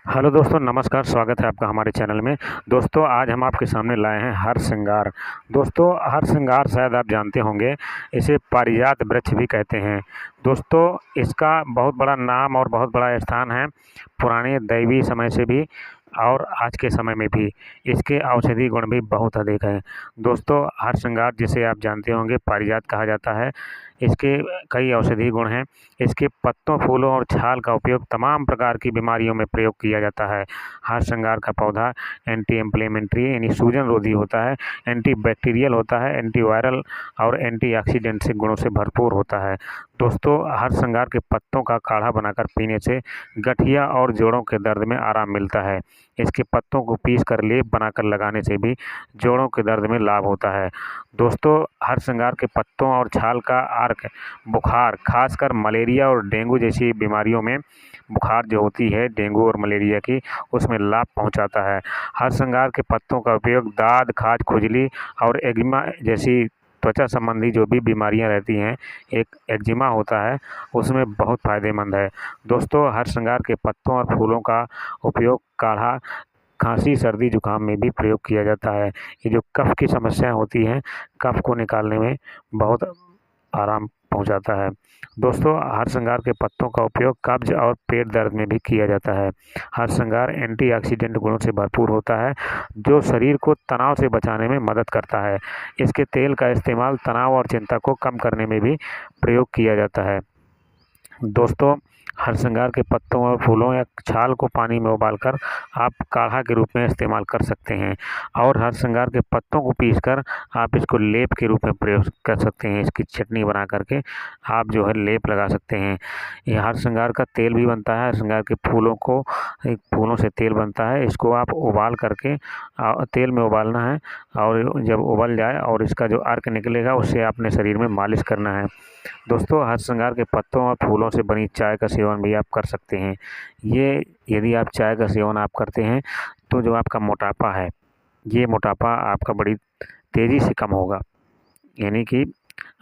Hello दोस्तों, नमस्कार। स्वागत है आपका हमारे चैनल में। दोस्तों, आज हम आपके सामने लाए हैं हरसिंगार। दोस्तों, हरसिंगार शायद आप जानते होंगे, इसे पारिजात वृक्ष भी कहते हैं। दोस्तों, इसका बहुत बड़ा नाम और बहुत बड़ा स्थान है पुराने दैवीय समय से भी और आज के समय में भी। इसके औषधि गुण भी बहुत अधिक हैं। दोस्तों, हरसिंगार जिसे आप जानते होंगे पारिजात कहा जाता है। इसके कई औषधि गुण हैं। इसके पत्तों, फूलों और छाल का उपयोग तमाम प्रकार की बीमारियों में प्रयोग किया जाता है। हरसिंगार का पौधा एंटी इन्फ्लेमेटरी यानी सूजन रोधी होता है, एंटी बैक्टीरियल होता है, एंटीवायरल और एंटीऑक्सीडेंट से गुणों से भरपूर होता है। दोस्तों, हरसिंगार के पत्तों का काढ़ा बनाकर पीने से गठिया और जोड़ों के दर्द में आराम मिलता है। इसके पत्तों को पीस कर लेप बनाकर लगाने से भी जोड़ों के दर्द में लाभ होता है। दोस्तों, हरसिंगार के पत्तों और छाल का अर्क बुखार, खासकर मलेरिया और डेंगू जैसी बीमारियों में, बुखार जो होती है डेंगू और मलेरिया की, उसमें लाभ पहुंचाता है। हरसिंगार के पत्तों का उपयोग दाद, खाज, खुजली और एग्जिमा जैसी त्वचा संबंधी जो भी बीमारियां रहती हैं, एक एक्जिमा होता है, उसमें बहुत फ़ायदेमंद है। दोस्तों, हरसिंगार के पत्तों और फूलों का उपयोग काढ़ा, खांसी, सर्दी, जुकाम में भी प्रयोग किया जाता है। ये जो कफ़ की समस्याएं होती हैं, कफ़ को निकालने में बहुत आराम पहुंचाता है। दोस्तों, हरसिंगार के पत्तों का उपयोग कब्ज और पेट दर्द में भी किया जाता है। हरसिंगार एंटीऑक्सीडेंट गुणों से भरपूर होता है, जो शरीर को तनाव से बचाने में मदद करता है। इसके तेल का इस्तेमाल तनाव और चिंता को कम करने में भी प्रयोग किया जाता है। दोस्तों, हरसिंगार के पत्तों और फूलों या छाल को पानी में उबालकर आप काढ़ा के रूप में इस्तेमाल कर सकते हैं और हरसिंगार के पत्तों को पीसकर आप इसको लेप के रूप में प्रयोग कर सकते हैं। इसकी चटनी बना करके आप जो है लेप लगा सकते हैं। ये हरसिंगार का तेल भी बनता है। हरसिंगार के फूलों से तेल बनता है। इसको आप उबाल करके तेल में उबालना है और जब उबल जाए और इसका जो अर्क निकलेगा उससे अपने शरीर में मालिश करना है। दोस्तों, हरसिंगार के पत्तों और फूलों से बनी चाय का सेवन भी आप कर सकते हैं। ये यदि आप चाय का सेवन आप करते हैं तो जो आपका मोटापा है, ये मोटापा आपका बड़ी तेज़ी से कम होगा। यानी कि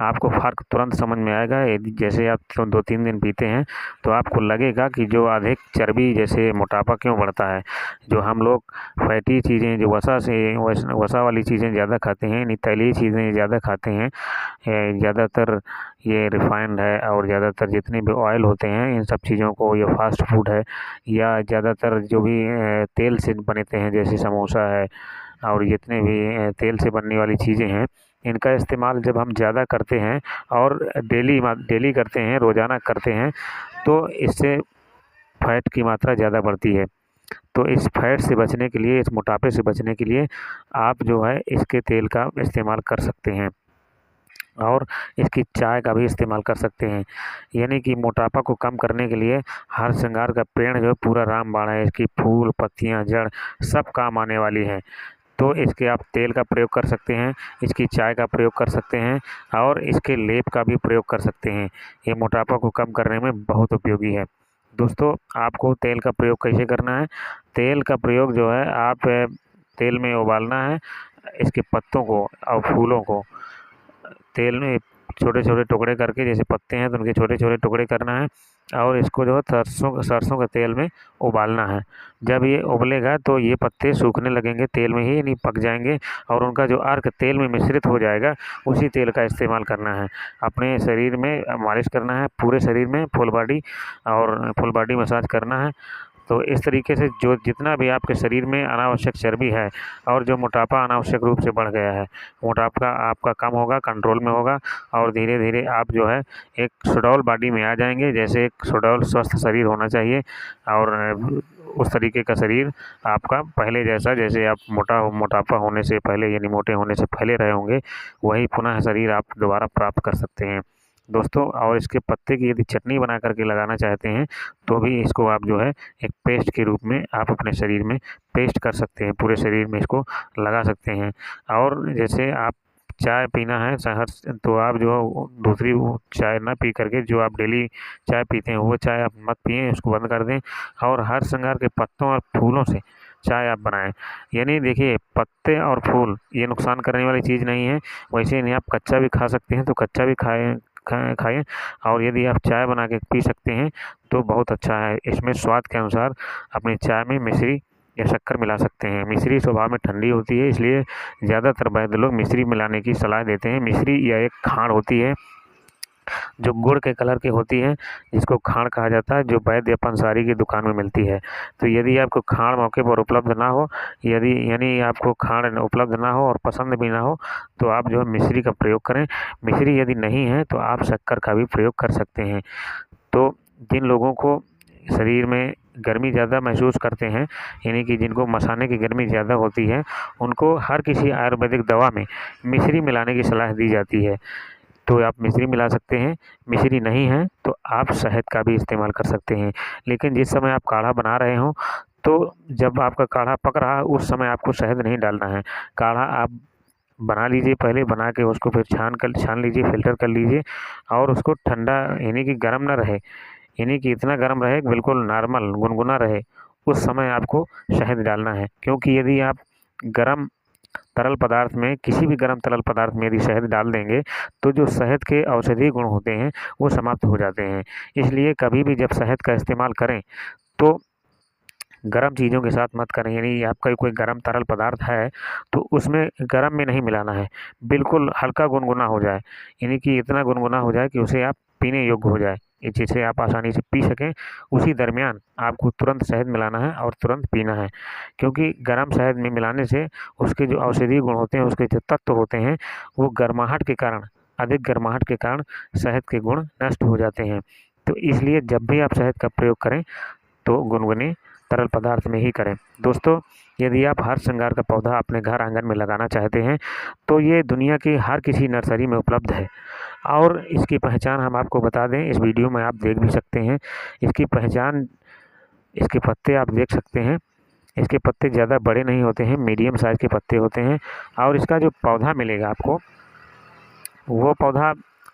आपको फ़र्क तुरंत समझ में आएगा। यदि जैसे आप 2-3 दिन पीते हैं तो आपको लगेगा कि जो अधिक चर्बी, जैसे मोटापा क्यों बढ़ता है। जो हम लोग फैटी चीज़ें, जो वसा वाली चीज़ें ज़्यादा खाते हैं, यानी तैलीय चीज़ें ज़्यादा खाते हैं, ज़्यादातर ये रिफाइंड है और ज़्यादातर जितने भी ऑयल होते हैं, इन सब चीज़ों को, ये फास्ट फूड है या ज़्यादातर जो भी तेल से बनते हैं जैसे समोसा है और जितने भी तेल से बनने वाली चीज़ें हैं, इनका इस्तेमाल जब हम ज़्यादा करते हैं और डेली करते हैं, रोज़ाना करते हैं, तो इससे फैट की मात्रा ज़्यादा बढ़ती है। तो इस फैट से बचने के लिए, इस मोटापे से बचने के लिए आप जो है इसके तेल का इस्तेमाल कर सकते हैं और इसकी चाय का भी इस्तेमाल कर सकते हैं। यानी कि मोटापा को कम करने के लिए हरसिंगार का पेड़ जो है पूरा रामबाण है। इसकी फूल, पत्तियाँ, जड़ सब काम आने वाली है। तो इसके आप तेल का प्रयोग कर सकते हैं, इसकी चाय का प्रयोग कर सकते हैं और इसके लेप का भी प्रयोग कर सकते हैं। ये मोटापा को कम करने में बहुत उपयोगी है। दोस्तों, आपको तेल का प्रयोग कैसे करना है? तेल का प्रयोग जो है, आप तेल में उबालना है इसके पत्तों को और फूलों को। तेल में छोटे-छोटे टुकड़े करके, जैसे पत्ते हैं तो उनके छोटे-छोटे टुकड़े करना है और इसको जो है सरसों के तेल में उबालना है। जब ये उबलेगा तो ये पत्ते सूखने लगेंगे तेल में ही, यानी पक जाएँगे और उनका जो अर्क तेल में मिश्रित हो जाएगा, उसी तेल का इस्तेमाल करना है। अपने शरीर में मालिश करना है, पूरे शरीर में फुल बॉडी मसाज करना है। तो इस तरीके से जो जितना भी आपके शरीर में अनावश्यक चर्बी है और जो मोटापा अनावश्यक रूप से बढ़ गया है, मोटापा आपका कम होगा, कंट्रोल में होगा और धीरे-धीरे आप जो है एक सुडौल बॉडी में आ जाएँगे। जैसे एक सुडौल स्वस्थ शरीर होना चाहिए और उस तरीके का शरीर आपका पहले जैसा, जैसे आप मोटापा होने से पहले यानी मोटे होने से पहले रहे होंगे, वही पुनः शरीर आप दोबारा प्राप्त कर सकते हैं। दोस्तों, और इसके पत्ते की यदि चटनी बना कर के लगाना चाहते हैं, तो भी इसको आप जो है एक पेस्ट के रूप में आप अपने शरीर में पेस्ट कर सकते हैं, पूरे शरीर में इसको लगा सकते हैं। और जैसे आप चाय पीना है शहर तो आप जो दूसरी वो चाय ना पी करके, जो आप डेली चाय पीते हैं वो चाय आप मत पिएँ, उसको बंद कर दें और हरसिंगार के पत्तों और फूलों से चाय आप बनाएँ। यानी देखिए, पत्ते और फूल ये नुकसान करने वाली चीज़ नहीं है। वैसे इन्हें आप कच्चा भी खा सकते हैं, तो कच्चा भी खाएँ, खाएँ और यदि आप चाय बना के पी सकते हैं तो बहुत अच्छा है। इसमें स्वाद के अनुसार अपनी चाय में मिश्री या शक्कर मिला सकते हैं। मिश्री स्वभाव में ठंडी होती है, इसलिए ज़्यादातर वैद्य लोग मिश्री मिलाने की सलाह देते हैं। मिश्री यह एक खांड होती है जो गुड़ के कलर की होती है, जिसको खांड कहा जाता है, जो वैद्य या पंसारी की दुकान में मिलती है। तो यदि आपको खांड मौके पर उपलब्ध ना हो, यदि यानी आपको खांड उपलब्ध ना हो और पसंद भी ना हो, तो आप जो है मिश्री का प्रयोग करें। मिश्री यदि नहीं है तो आप शक्कर का भी प्रयोग कर सकते हैं। तो जिन लोगों को शरीर में गर्मी ज़्यादा महसूस करते हैं, यानी कि जिनको मसाने की गर्मी ज़्यादा होती है, उनको हर किसी आयुर्वेदिक दवा में मिश्री मिलाने की सलाह दी जाती है। तो आप मिश्री मिला सकते हैं। मिश्री नहीं है तो आप शहद का भी इस्तेमाल कर सकते हैं। लेकिन जिस समय आप काढ़ा बना रहे हों, तो जब आपका काढ़ा पक रहा है उस समय आपको शहद नहीं डालना है। काढ़ा आप बना लीजिए, पहले बना के उसको फिर छान लीजिए, फ़िल्टर कर लीजिए और उसको ठंडा यानी कि गर्म ना रहे, यानी कि इतना गर्म रहे कि बिल्कुल नॉर्मल गुनगुना रहे, उस समय आपको शहद डालना है। क्योंकि यदि आप गर्म तरल पदार्थ में, किसी भी गर्म तरल पदार्थ में यदि शहद डाल देंगे तो जो शहद के औषधीय गुण होते हैं वो समाप्त हो जाते हैं। इसलिए कभी भी जब शहद का इस्तेमाल करें तो गर्म चीज़ों के साथ मत करें। यानी आपका कोई गर्म तरल पदार्थ है तो उसमें गर्म में नहीं मिलाना है, बिल्कुल हल्का गुनगुना हो जाए, यानी कि इतना गुनगुना हो जाए कि उसे आप पीने योग्य हो जाए, जिसे आप आसानी से पी सकें। उसी दरमियान आपको तुरंत शहद मिलाना है और तुरंत पीना है। क्योंकि गर्म शहद में मिलाने से उसके जो औषधीय गुण होते हैं, उसके जो तत्व होते हैं, वो गर्माहट के कारण, अधिक गर्माहट के कारण शहद के गुण नष्ट हो जाते हैं। तो इसलिए जब भी आप शहद का प्रयोग करें तो गुनगुने तरल पदार्थ में ही करें। दोस्तों, यदि आप हर श्रृंगार का पौधा अपने घर आंगन में लगाना चाहते हैं तो ये दुनिया की हर किसी नर्सरी में उपलब्ध है। और इसकी पहचान हम आपको बता दें, इस वीडियो में आप देख भी सकते हैं इसकी पहचान। इसके पत्ते आप देख सकते हैं, इसके पत्ते ज़्यादा बड़े नहीं होते हैं, मीडियम साइज़ के पत्ते होते हैं। और इसका जो पौधा मिलेगा आपको, वो पौधा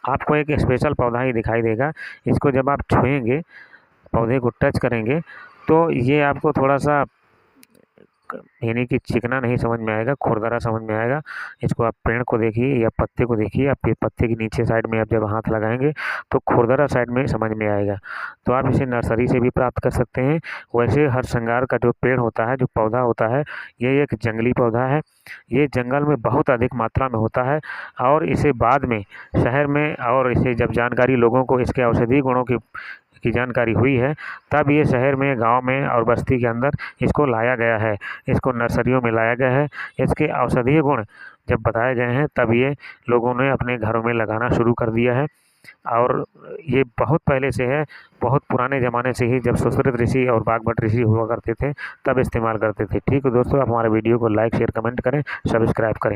आपको एक स्पेशल पौधा ही दिखाई देगा। इसको जब आप छुएंगे, पौधे को टच करेंगे, तो ये आपको थोड़ा-सा यानी कि चिकना नहीं समझ में आएगा, खुरदरा समझ में आएगा। इसको आप पेड़ को देखिए या पत्ते को देखिए, आप पत्ते के नीचे साइड में आप जब हाथ लगाएँगे तो खुरदरा साइड में समझ में आएगा। तो आप इसे नर्सरी से भी प्राप्त कर सकते हैं। वैसे हरसिंगार का जो पेड़ होता है, जो पौधा होता है, ये एक जंगली पौधा है। ये जंगल में बहुत अधिक मात्रा में होता है और इसे बाद में शहर में, और इसे जब जानकारी लोगों को इसके औषधीय गुणों की जानकारी हुई है, तब ये शहर में, गाँव में और बस्ती के अंदर इसको लाया गया है। इसको नर्सरियों में लाया गया है। इसके औषधीय गुण जब बताए गए हैं तब ये लोगों ने अपने घरों में लगाना शुरू कर दिया है। और ये बहुत पहले से है, बहुत पुराने ज़माने से ही, जब सुश्रुत ऋषि और वाग्भट ऋषि हुआ करते थे तब इस्तेमाल करते थे। ठीक है दोस्तों, आप हमारे वीडियो को लाइक, शेयर, कमेंट करें, सब्सक्राइब करें।